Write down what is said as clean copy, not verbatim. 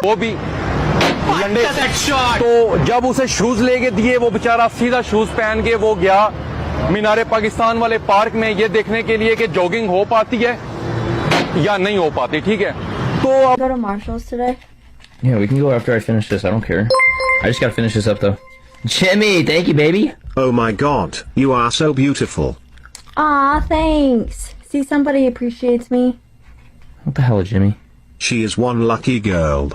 वो भी लंडे। तो जब उसे शूज लेके दिए वो बेचारा सीधा शूज पहन के वो गया मीनारे पाकिस्तान वाले पार्क में ये देखने के लिए कि जॉगिंग हो पाती है या नहीं हो पाती, ठीक है। तो अब Go to Marshall's today. Yeah, we can go after I finish this. I don't care. I just gotta finish this up though. Jimmy, thank you, baby. Oh my god, you are so beautiful. Aw, thanks. See, somebody appreciates me. What the hell, Jimmy? She is one lucky girl.